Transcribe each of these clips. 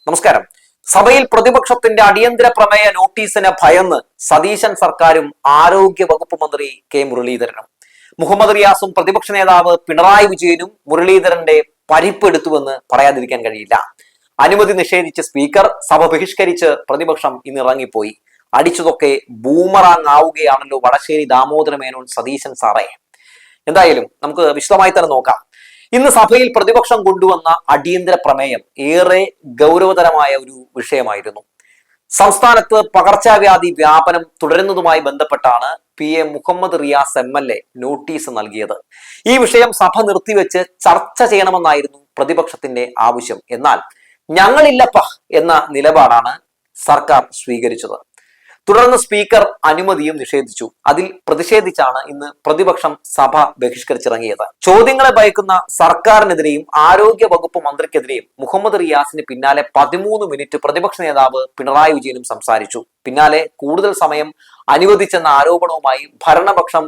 നമസ്കാരം. സഭയിൽ പ്രതിപക്ഷത്തിന്റെ അടിയന്തര പ്രമേയ നോട്ടീസിന് ഭയന്ന് സതീശൻ സർക്കാരും ആരോഗ്യ വകുപ്പ് മന്ത്രി കെ മുരളീധരനും. മുഹമ്മദ് റിയാസും പ്രതിപക്ഷ നേതാവ് പിണറായി വിജയനും മുരളീധരന്റെ പരിപ്പെടുത്തുവെന്ന് പറയാതിരിക്കാൻ കഴിയില്ല. അനുമതി നിഷേധിച്ച് സ്പീക്കർ, സഭ ബഹിഷ്കരിച്ച് പ്രതിപക്ഷം ഇന്ന് ഇറങ്ങിപ്പോയി. അടിച്ചതൊക്കെ ബൂമറാങ് ആവുകയാണല്ലോ വടശ്ശേരി ദാമോദര മേനോൻ സതീശൻ സാറേ. എന്തായാലും നമുക്ക് വിശദമായി തന്നെ നോക്കാം. ഇന്ന് സഭയിൽ പ്രതിപക്ഷം കൊണ്ടുവന്ന അടിയന്തര പ്രമേയം ഏറെ ഗൗരവതരമായ ഒരു വിഷയമായിരുന്നു. സംസ്ഥാനത്ത് പകർച്ചവ്യാധി വ്യാപനം തുടരുന്നതുമായി ബന്ധപ്പെട്ടാണ് PA Muhammad Riyas MLA notice നൽകിയത്. ഈ വിഷയം സഭ നിർത്തിവെച്ച് ചർച്ച ചെയ്യണമെന്നായിരുന്നു പ്രതിപക്ഷത്തിന്റെ ആവശ്യം. എന്നാൽ ഞങ്ങളില്ലപ്പ എന്ന നിലപാടാണ് സർക്കാർ സ്വീകരിച്ചത്. തുടർന്ന് സ്പീക്കർ അനുമതിയും നിഷേധിച്ചു. അതിൽ പ്രതിഷേധിച്ചാണ് ഇന്ന് പ്രതിപക്ഷം സഭ ബഹിഷ്കരിച്ചിറങ്ങിയത്. ചോദ്യങ്ങളെ ഭയക്കുന്ന സർക്കാരിനെതിരെയും ആരോഗ്യ വകുപ്പ് മന്ത്രിക്കെതിരെയും മുഹമ്മദ് റിയാസിന് പിന്നാലെ 13 മിനിറ്റ് പ്രതിപക്ഷ നേതാവ് പിണറായി വിജയനും സംസാരിച്ചു. പിന്നാലെ കൂടുതൽ സമയം അനുവദിച്ചെന്ന ആരോപണവുമായി ഭരണപക്ഷം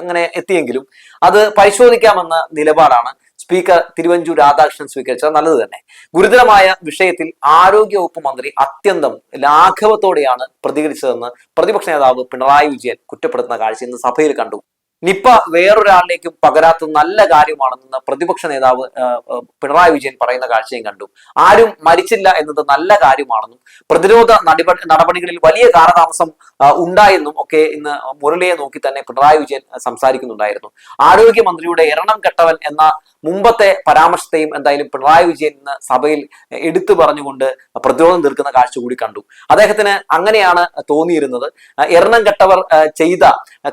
അങ്ങനെ എത്തിയെങ്കിലും അത് പരിശോധിക്കാമെന്ന നിലപാടാണ് സ്പീക്കർ തിരുവഞ്ചൂർ രാധാകൃഷ്ണൻ സ്വീകരിച്ചത്. നല്ലത് തന്നെ. ഗുരുതരമായ വിഷയത്തിൽ ആരോഗ്യ വകുപ്പ് മന്ത്രി അത്യന്തം ലാഘവത്തോടെയാണ് പ്രതികരിച്ചതെന്ന് പ്രതിപക്ഷ നേതാവ് പിണറായി വിജയൻ കുറ്റപ്പെടുത്തുന്ന കാഴ്ച ഇന്ന് സഭയിൽ കണ്ടു. നിപ്പ വേറൊരാളിലേക്കും പകരാത്ത നല്ല കാര്യമാണെന്ന് പ്രതിപക്ഷ നേതാവ് പിണറായി വിജയൻ പറയുന്ന കാഴ്ചയും കണ്ടു. ആരും മരിച്ചില്ല എന്നത് നല്ല കാര്യമാണെന്നും പ്രതിരോധ നടപടികളിൽ വലിയ കാലതാമസം ഉണ്ടായെന്നും ഒക്കെ ഇന്ന് മുരളിയെ നോക്കി തന്നെ പിണറായി വിജയൻ സംസാരിക്കുന്നുണ്ടായിരുന്നു. ആരോഗ്യമന്ത്രിയുടെ എരണം കെട്ടവൻ എന്ന മുമ്പത്തെ പരാമർശത്തെയും എന്തായാലും പിണറായി വിജയൻ ഇന്ന് സഭയിൽ എടുത്തു പറഞ്ഞുകൊണ്ട് പ്രതിരോധം തീർക്കുന്ന കാഴ്ച കൂടി കണ്ടു. അദ്ദേഹത്തിന് അങ്ങനെയാണ് തോന്നിയിരുന്നത്. എരണം കെട്ടവർ ചെയ്ത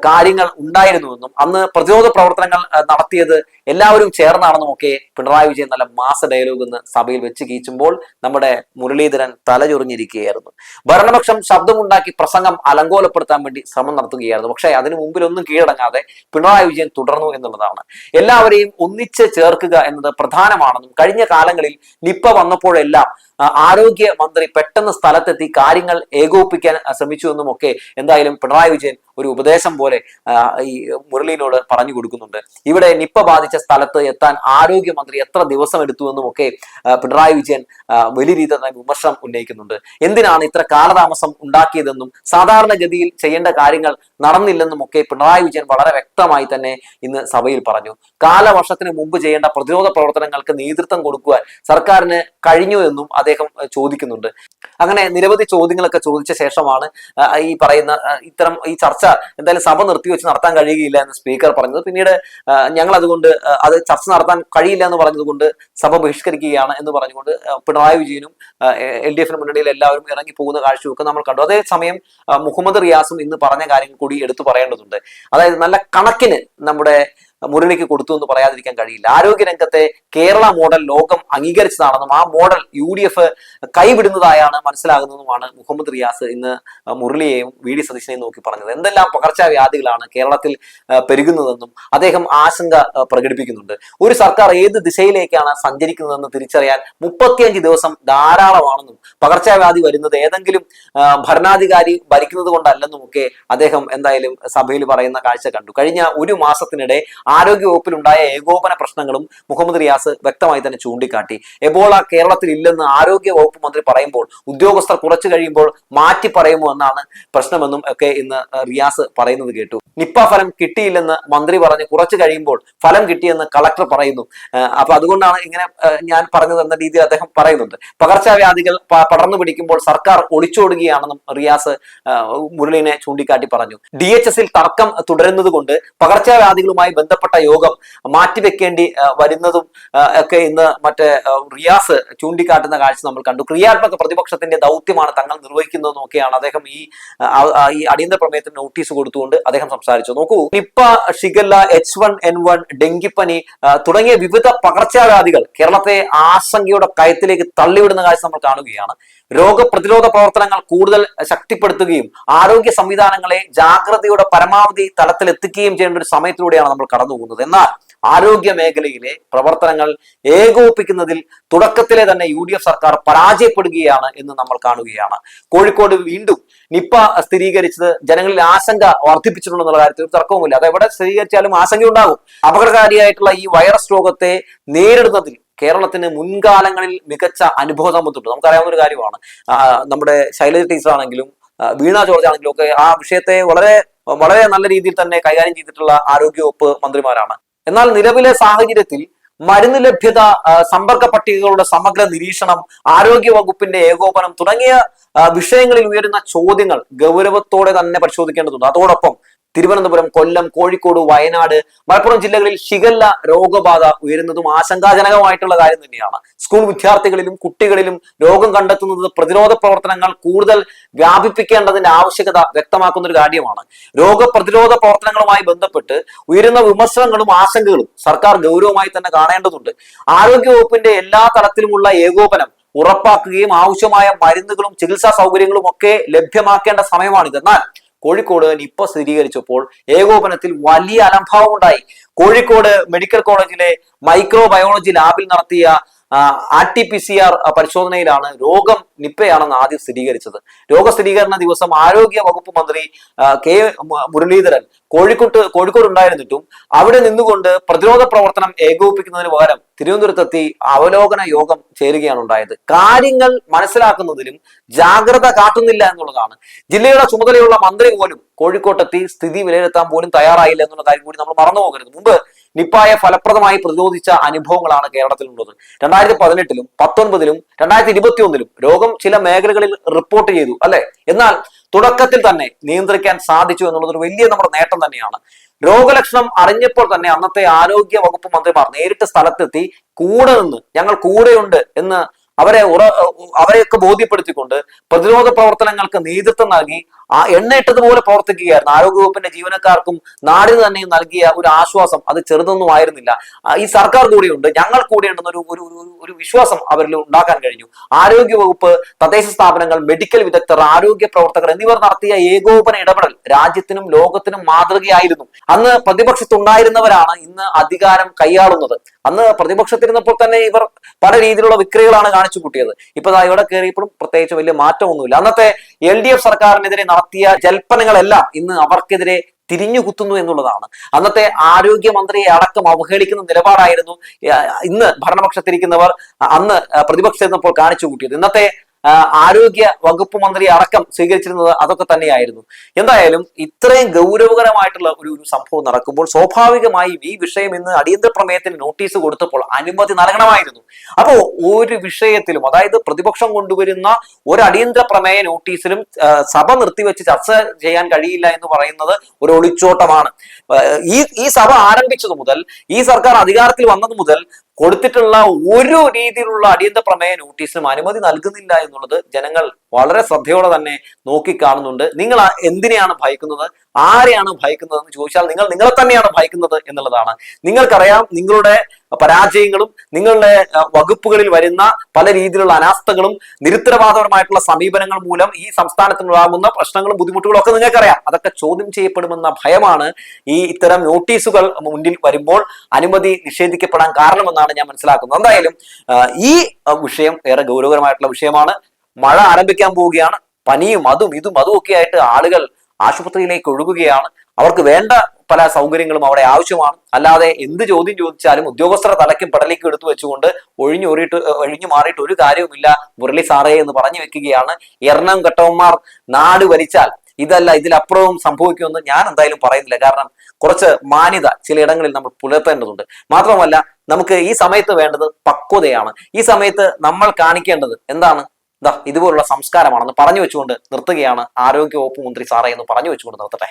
കാര്യങ്ങൾ ഉണ്ടായിരുന്നുവെന്നും അന്ന് പ്രതിരോധ പ്രവർത്തനങ്ങൾ നടത്തിയത് എല്ലാവരും ചേർന്നാണെന്നും ഒക്കെ പിണറായി വിജയൻ നല്ല മാസ ഡയലോഗ് എന്ന് സഭയിൽ വെച്ച് കീച്ചുമ്പോൾ നമ്മുടെ മുരളീധരൻ തലചൊറിഞ്ഞിരിക്കുകയായിരുന്നു. ഭരണപക്ഷം ശബ്ദമുണ്ടാക്കി പ്രസംഗം അലങ്കോലപ്പെടുത്താൻ വേണ്ടി ശ്രമം നടത്തുകയായിരുന്നു. പക്ഷേ അതിനു മുമ്പിലൊന്നും കീഴടങ്ങാതെ പിണറായി വിജയൻ തുടർന്നു എന്നുള്ളതാണ്. എല്ലാവരെയും ഒന്നിച്ച് ചേർക്കുക എന്നത് പ്രധാനമാണെന്നും കഴിഞ്ഞ കാലങ്ങളിൽ നിപ്പ വന്നപ്പോഴെല്ലാം ആരോഗ്യ മന്ത്രി പെട്ടെന്ന് സ്ഥലത്തെത്തി കാര്യങ്ങൾ ഏകോപിപ്പിക്കാൻ ശ്രമിച്ചു എന്നും ഒക്കെ എന്തായാലും പിണറായി വിജയൻ ഒരു ഉപദേശം പോലെ ഈ മുരളീനോട് പറഞ്ഞു കൊടുക്കുന്നുണ്ട്. ഇവിടെ നിപ്പ ബാധിച്ച സ്ഥലത്ത് എത്താൻ ആരോഗ്യമന്ത്രി എത്ര ദിവസം എടുത്തു എന്നും ഒക്കെ പിണറായി വിജയൻ വലിയ രീതിയിൽ തന്നെ വിമർശനം ഉന്നയിക്കുന്നുണ്ട്. എന്തിനാണ് ഇത്ര കാലതാമസം ഉണ്ടാക്കിയതെന്നും സാധാരണഗതിയിൽ ചെയ്യേണ്ട കാര്യങ്ങൾ നടന്നില്ലെന്നും ഒക്കെ പിണറായി വിജയൻ വളരെ വ്യക്തമായി തന്നെ ഇന്ന് സഭയിൽ പറഞ്ഞു. കാലവർഷത്തിന് മുമ്പ് ചെയ്യേണ്ട പ്രതിരോധ പ്രവർത്തനങ്ങൾക്ക് നേതൃത്വം കൊടുക്കുവാൻ സർക്കാരിന് കഴിഞ്ഞു എന്നും അദ്ദേഹം ചോദിക്കുന്നുണ്ട്. അങ്ങനെ നിരവധി ചോദ്യങ്ങളൊക്കെ ചോദിച്ച ശേഷമാണ് ഈ പറയുന്ന ഇത്തരം ഈ ചർച്ച എന്തായാലും സഭ നിർത്തിവെച്ച് നടത്താൻ കഴിയുകയില്ല എന്ന് സ്പീക്കർ പറഞ്ഞത്. പിന്നീട് ഞങ്ങൾ അതുകൊണ്ട് അത് ചർച്ച നടത്താൻ കഴിയില്ല എന്ന് പറഞ്ഞതുകൊണ്ട് സഭ ബഹിഷ്കരിക്കുകയാണ് എന്ന് പറഞ്ഞുകൊണ്ട് പിണറായി വിജയനും LDF മുന്നണിയിൽ എല്ലാവരും ഇറങ്ങി പോകുന്ന കാഴ്ചയൊക്കെ നമ്മൾ കണ്ടു. അതേസമയം മുഹമ്മദ് റിയാസും ഇന്ന് പറഞ്ഞ കാര്യങ്ങൾ കൂടി എടുത്തു പറയേണ്ടതുണ്ട്. അതായത് നല്ല കണക്കിന് നമ്മുടെ മുരളിക്ക് കൊടുത്തു എന്ന് പറയാതിരിക്കാൻ കഴിയില്ല. ആരോഗ്യരംഗത്തെ കേരള മോഡൽ ലോകം അംഗീകരിച്ചതാണെന്നും ആ മോഡൽ UDF കൈവിടുന്നതായാണ് മനസ്സിലാകുന്നതുമാണ് മുഹമ്മദ് റിയാസ് ഇന്ന് മുരളിയെയും VD സതീശനെയും നോക്കി പറഞ്ഞത്. എന്തെല്ലാം പകർച്ചവ്യാധികളാണ് കേരളത്തിൽ പെരുകുന്നതെന്നും അദ്ദേഹം ആശങ്ക പ്രകടിപ്പിക്കുന്നുണ്ട്. ഒരു സർക്കാർ ഏത് ദിശയിലേക്കാണ് സഞ്ചരിക്കുന്നതെന്ന് തിരിച്ചറിയാൻ 35 ദിവസം ധാരാളമാണെന്നും പകർച്ചവ്യാധി വരുന്നത് ഏതെങ്കിലും ഭരണാധികാരി ഭരിക്കുന്നത് കൊണ്ടല്ലെന്നും ഒക്കെ അദ്ദേഹം എന്തായാലും സഭയിൽ പറയുന്ന കാഴ്ച കണ്ടു. കഴിഞ്ഞ ഒരു മാസത്തിനിടെ ആരോഗ്യ വകുപ്പിലുണ്ടായ ഏകോപന പ്രശ്നങ്ങളും മുഹമ്മദ് റിയാസ് വ്യക്തമായി തന്നെ ചൂണ്ടിക്കാട്ടി. എബോള കേരളത്തിൽ ഇല്ലെന്ന് ആരോഗ്യ വകുപ്പ് മന്ത്രി പറയുമ്പോൾ ഉദ്യോഗസ്ഥർ കുറച്ചു കഴിയുമ്പോൾ മാറ്റി പറയുമോ എന്നാണ് പ്രശ്നമെന്നും ഒക്കെ ഇന്ന് റിയാസ് പറയുന്നത് കേട്ടു. നിപ്പ ഫലം കിട്ടിയില്ലെന്ന് മന്ത്രി പറഞ്ഞ് കുറച്ചു കഴിയുമ്പോൾ ഫലം കിട്ടിയെന്ന് കളക്ടർ പറയുന്നു. അപ്പൊ അതുകൊണ്ടാണ് ഇങ്ങനെ ഞാൻ പറഞ്ഞത് എന്ന രീതിയിൽ അദ്ദേഹം പറയുന്നുണ്ട്. പകർച്ചവ്യാധികൾ പടർന്നു പിടിക്കുമ്പോൾ സർക്കാർ ഒളിച്ചോടുകയാണെന്നും റിയാസ് മുരളീനെ ചൂണ്ടിക്കാട്ടി പറഞ്ഞു. DHSൽ തർക്കം തുടരുന്നത് കൊണ്ട് പകർച്ചവ്യാധികളുമായി ബന്ധപ്പെട്ട യോഗം മാറ്റിവെക്കേണ്ടി വരുന്നതും ഒക്കെ ഇന്ന് മറ്റേ റിയാസ് ചൂണ്ടിക്കാട്ടുന്ന കാഴ്ച നമ്മൾ കണ്ടു. ക്രിയാത്മക പ്രതിപക്ഷത്തിന്റെ ദൗത്യമാണ് തങ്ങൾ നിർവഹിക്കുന്നതെന്നും ഒക്കെയാണ് അദ്ദേഹം ഈ അടിയന്തര പ്രമേയത്തിന് നോട്ടീസ് കൊടുത്തുകൊണ്ട് അദ്ദേഹം സംസാരിച്ചു. നോക്കൂ, നിപ്പ, ഷിഗല്ല, H1N1, ഡെങ്കിപ്പനി തുടങ്ങിയ വിവിധ പകർച്ചവ്യാധികൾ കേരളത്തെ ആശങ്കയുടെ കയത്തിലേക്ക് തള്ളിവിടുന്ന കാഴ്ച നമ്മൾ കാണുകയാണ്. രോഗപ്രതിരോധ പ്രവർത്തനങ്ങൾ കൂടുതൽ ശക്തിപ്പെടുത്തുകയും ആരോഗ്യ സംവിധാനങ്ങളെ ജാഗ്രതയുടെ പരമാവധി തലത്തിൽ എത്തിക്കുകയും ചെയ്യേണ്ട ഒരു സമയത്തിലൂടെയാണ് നമ്മൾ കടന്നു പോകുന്നത്. എന്നാൽ ആരോഗ്യ മേഖലയിലെ പ്രവർത്തനങ്ങൾ ഏകോപിപ്പിക്കുന്നതിൽ തുടക്കത്തിലെ തന്നെ UDF സർക്കാർ പരാജയപ്പെടുകയാണ് എന്ന് നമ്മൾ കാണുകയാണ്. കോഴിക്കോട് വീണ്ടും നിപ്പ സ്ഥിരീകരിച്ചത് ജനങ്ങളിൽ ആശങ്ക വർദ്ധിപ്പിച്ചിട്ടുണ്ടെന്നുള്ള കാര്യത്തിൽ ഒരു തർക്കവുമില്ല. അത് എവിടെ സ്ഥിരീകരിച്ചാലും ആശങ്ക ഉണ്ടാകും. അപകടകാരിയായിട്ടുള്ള ഈ വൈറസ് രോഗത്തെ നേരിടുന്നതിൽ കേരളത്തിന് മുൻകാലങ്ങളിൽ മികച്ച അനുഭവ സമ്പത്തുണ്ട്. നമുക്കറിയാവുന്ന ഒരു കാര്യമാണ്. നമ്മുടെ ശൈലജ ടീച്ചർ ആണെങ്കിലും വീണ ജോർജ് ആണെങ്കിലും ഒക്കെ ആ വിഷയത്തെ വളരെ വളരെ നല്ല രീതിയിൽ തന്നെ കൈകാര്യം ചെയ്തിട്ടുള്ള ആരോഗ്യവകുപ്പ് മന്ത്രിമാരാണ്. എന്നാൽ നിലവിലെ സാഹചര്യത്തിൽ മരുന്ന് ലഭ്യത, സമ്പർക്ക പട്ടികകളുടെ സമഗ്ര നിരീക്ഷണം, ആരോഗ്യ വകുപ്പിന്റെ ഏകോപനം തുടങ്ങിയ വിഷയങ്ങളിൽ ഉയരുന്ന ചോദ്യങ്ങൾ ഗൗരവത്തോടെ തന്നെ പരിശോധിക്കേണ്ടതുണ്ട്. അതോടൊപ്പം തിരുവനന്തപുരം, കൊല്ലം, കോഴിക്കോട്, വയനാട്, മലപ്പുറം ജില്ലകളിൽ ഷിഗല്ല രോഗബാധ ഉയരുന്നതും ആശങ്കാജനകമായിട്ടുള്ള കാര്യം തന്നെയാണ്. സ്കൂൾ വിദ്യാർത്ഥികളിലും കുട്ടികളിലും രോഗം കണ്ടെത്തുന്നത് പ്രതിരോധ പ്രവർത്തനങ്ങൾ കൂടുതൽ വ്യാപിപ്പിക്കേണ്ടതിന്റെ ആവശ്യകത വ്യക്തമാക്കുന്ന ഒരു കാര്യമാണ്. രോഗപ്രതിരോധ പ്രവർത്തനങ്ങളുമായി ബന്ധപ്പെട്ട് ഉയരുന്ന വിമർശനങ്ങളും ആശങ്കകളും സർക്കാർ ഗൗരവമായി തന്നെ കാണേണ്ടതുണ്ട്. ആരോഗ്യവകുപ്പിന്റെ എല്ലാ തലത്തിലുമുള്ള ഏകോപനം ഉറപ്പാക്കുകയും ആവശ്യമായ മരുന്നുകളും ചികിത്സാ സൗകര്യങ്ങളും ഒക്കെ ലഭ്യമാക്കേണ്ട സമയമാണിത്. എന്നാൽ കോഴിക്കോട് നിപ്പ സ്ഥിരീകരിച്ചപ്പോൾ ഏകോപനത്തിൽ വലിയ അലംഭാവം ഉണ്ടായി. കോഴിക്കോട് മെഡിക്കൽ കോളേജിലെ മൈക്രോബയോളജി ലാബിൽ നടത്തിയ RT-PCR പരിശോധനയിലാണ് രോഗം നിപ്പയാണെന്ന് ആദ്യം സ്ഥിരീകരിച്ചത്. രോഗസ്ഥിരീകരണ ദിവസം ആരോഗ്യ വകുപ്പ് മന്ത്രി കെ മുരളീധരൻ കോഴിക്കോട് ഉണ്ടായിരുന്നിട്ടും അവിടെ നിന്നുകൊണ്ട് പ്രതിരോധ പ്രവർത്തനം ഏകോപിപ്പിക്കുന്നതിന് പകരം തിരുവനന്തപുരത്തെത്തി അവലോകന യോഗം ചേരുകയാണ് ഉണ്ടായത്. കാര്യങ്ങൾ മനസ്സിലാക്കുന്നതിലും ജാഗ്രത കാട്ടുന്നില്ല എന്നുള്ളതാണ്. ജില്ലയുടെ ചുമതലയുള്ള മന്ത്രി പോലും കോഴിക്കോട്ടെത്തി സ്ഥിതി വിലയിരുത്താൻ പോലും തയ്യാറായില്ല എന്നുള്ള കാര്യം കൂടി നമ്മൾ മറന്നു പോകരുത്. മുമ്പ് നിപ്പായെ ഫലപ്രദമായി പ്രതിരോധിച്ച അനുഭവങ്ങളാണ് കേരളത്തിലുള്ളത്. 2018-ലും 2019-ലും 2021-ലും രോഗം ചില മേഖലകളിൽ റിപ്പോർട്ട് ചെയ്തു, അല്ലെ? എന്നാൽ തുടക്കത്തിൽ തന്നെ നിയന്ത്രിക്കാൻ സാധിച്ചു എന്നുള്ളത് ഒരു വലിയ നമ്മുടെ നേട്ടം തന്നെയാണ്. രോഗലക്ഷണം അറിഞ്ഞപ്പോൾ തന്നെ അന്നത്തെ ആരോഗ്യ വകുപ്പ് മന്ത്രിമാർ നേരിട്ട് സ്ഥലത്തെത്തി കൂടെ നിന്ന് ഞങ്ങൾ കൂടെയുണ്ട് എന്ന് അവരെയൊക്കെ ബോധ്യപ്പെടുത്തിക്കൊണ്ട് പ്രതിരോധ പ്രവർത്തനങ്ങൾക്ക് നേതൃത്വം നൽകി എണ്ണയിട്ടതുപോലെ പ്രവർത്തിക്കുകയായിരുന്നു. ആരോഗ്യവകുപ്പിന്റെ ജീവനക്കാർക്കും നാടിന് തന്നെ നൽകിയ ഒരു ആശ്വാസം അത് ചെറുതൊന്നും ആയിരുന്നില്ല. ഈ സർക്കാർ കൂടെയുണ്ട്, ഞങ്ങൾ കൂടെയുണ്ടെന്ന ഒരു വിശ്വാസം അവരിൽ ഉണ്ടാക്കാൻ കഴിഞ്ഞു. ആരോഗ്യവകുപ്പ്, തദ്ദേശ സ്ഥാപനങ്ങൾ, മെഡിക്കൽ വിദഗ്ധർ, ആരോഗ്യ പ്രവർത്തകർ എന്നിവർ നടത്തിയ ഏകോപന ഇടപെടൽ രാജ്യത്തിനും ലോകത്തിനും മാതൃകയായിരുന്നു. അന്ന് പ്രതിപക്ഷത്തുണ്ടായിരുന്നവരാണ് ഇന്ന് അധികാരം കൈയാളുന്നത്. അന്ന് പ്രതിപക്ഷത്തിരുന്നപ്പോൾ തന്നെ ഇവർ പല രീതിയിലുള്ള വിക്രികളാണ് കാണിച്ചു കൂട്ടിയത്. ഇപ്പൊ ഇവിടെ കയറിയപ്പോഴും പ്രത്യേകിച്ച് വലിയ മാറ്റമൊന്നുമില്ല. അന്നത്തെ LDF സർക്കാരിനെതിരെ നടത്തിയ ജൽപ്പനങ്ങളെല്ലാം ഇന്ന് അവർക്കെതിരെ തിരിഞ്ഞുകുത്തുന്നു എന്നുള്ളതാണ്. അന്നത്തെ ആരോഗ്യമന്ത്രിയെ അടക്കം അവഹേളിക്കുന്ന നിലപാടായിരുന്നു ഇന്ന് ഭരണപക്ഷത്തിരിക്കുന്നവർ അന്ന് പ്രതിപക്ഷത്തിരുന്നപ്പോൾ കാണിച്ചു കൂട്ടിയത്. ഇന്നത്തെ ആരോഗ്യ വകുപ്പ് മന്ത്രി അടക്കം സ്വീകരിച്ചിരുന്നത് അതൊക്കെ തന്നെയായിരുന്നു. എന്തായാലും ഇത്രയും ഗൗരവകരമായിട്ടുള്ള ഒരു സംഭവം നടക്കുമ്പോൾ സ്വാഭാവികമായി ഈ വിഷയം ഇന്ന് അടിയന്തര പ്രമേയത്തിന് നോട്ടീസ് കൊടുത്തപ്പോൾ അനുമതി നൽകണമായിരുന്നു. അപ്പോൾ ഒരു വിഷയത്തിലും, അതായത് പ്രതിപക്ഷം കൊണ്ടുവരുന്ന ഒരു അടിയന്തര പ്രമേയ നോട്ടീസിലും സഭ നിർത്തിവെച്ച് ചർച്ച ചെയ്യാൻ കഴിയില്ല എന്ന് പറയുന്നത് ഒരു ഒളിച്ചോട്ടമാണ്. ഈ സഭ ആരംഭിച്ചത് മുതൽ, ഈ സർക്കാർ അധികാരത്തിൽ വന്നത് മുതൽ കൊടുത്തിട്ടുള്ള ഒരു രീതിയിലുള്ള അടിയന്തര പ്രമേയ നോട്ടീസിനും അനുമതി നൽകുന്നില്ല എന്നുള്ളത് ജനങ്ങൾ വളരെ ശ്രദ്ധയോടെ തന്നെ നോക്കിക്കാണുന്നുണ്ട്. നിങ്ങൾ എന്തിനെയാണ് ഭയക്കുന്നത്, ആരെയാണ് ഭയക്കുന്നത് എന്ന് ചോദിച്ചാൽ നിങ്ങൾ നിങ്ങളെ തന്നെയാണ് ഭയക്കുന്നത് എന്നുള്ളതാണ്. നിങ്ങൾക്കറിയാം നിങ്ങളുടെ പരാജയങ്ങളും നിങ്ങളുടെ വകുപ്പുകളിൽ വരുന്ന പല രീതിയിലുള്ള അനാസ്ഥകളും നിരുത്തരവാദപരമായിട്ടുള്ള സമീപനങ്ങൾ മൂലം ഈ സംസ്ഥാനത്തിനുണ്ടാകുന്ന പ്രശ്നങ്ങളും ബുദ്ധിമുട്ടുകളും ഒക്കെ നിങ്ങൾക്കറിയാം. അതൊക്കെ ചോദ്യം ചെയ്യപ്പെടുമെന്ന ഭയമാണ് ഇത്തരം നോട്ടീസുകൾ മുന്നിൽ വരുമ്പോൾ അനുമതി നിഷേധിക്കപ്പെടാൻ കാരണമെന്നാണ് ഞാൻ മനസ്സിലാക്കുന്നത്. എന്തായാലും ഈ വിഷയം ഏറെ ഗൗരവകരമായിട്ടുള്ള വിഷയമാണ്. മഴ ആരംഭിക്കാൻ പോവുകയാണ്. പനിയും അതും ഒക്കെ ആയിട്ട് ആളുകൾ ആശുപത്രിയിലേക്ക് ഒഴുകുകയാണ്. അവർക്ക് വേണ്ട പല സൗകര്യങ്ങളും അവിടെ ആവശ്യമാണ്. അല്ലാതെ എന്ത് ചോദ്യം ചോദിച്ചാലും ഉദ്യോഗസ്ഥരുടെ തലയ്ക്കും പടലേക്കും എടുത്തു വെച്ചുകൊണ്ട് ഒഴിഞ്ഞു മാറിയിട്ട് ഒരു കാര്യവുമില്ല മുരളി സാറേ എന്ന് പറഞ്ഞു വെക്കുകയാണ്. എറണം കെട്ടവന്മാർ നാട് ഭരിച്ചാൽ ഇതല്ല ഇതിലപ്പുറവും സംഭവിക്കുമെന്ന് ഞാൻ എന്തായാലും പറയുന്നില്ല. കാരണം കുറച്ച് മാന്യത ചിലയിടങ്ങളിൽ നമ്മൾ പുലർത്തേണ്ടതുണ്ട്. മാത്രമല്ല നമുക്ക് ഈ സമയത്ത് വേണ്ടത് പക്വതയാണ്. ഈ സമയത്ത് നമ്മൾ കാണിക്കേണ്ടത് എന്താണ്? ഇതുപോലുള്ള സംസ്കാരമാണെന്ന് പറഞ്ഞു വെച്ചുകൊണ്ട് നിർത്തുകയാണ്. ആരോഗ്യ വകുപ്പ് മന്ത്രി സാറേ എന്ന് പറഞ്ഞു വെച്ചുകൊണ്ട് നിർത്തട്ടെ.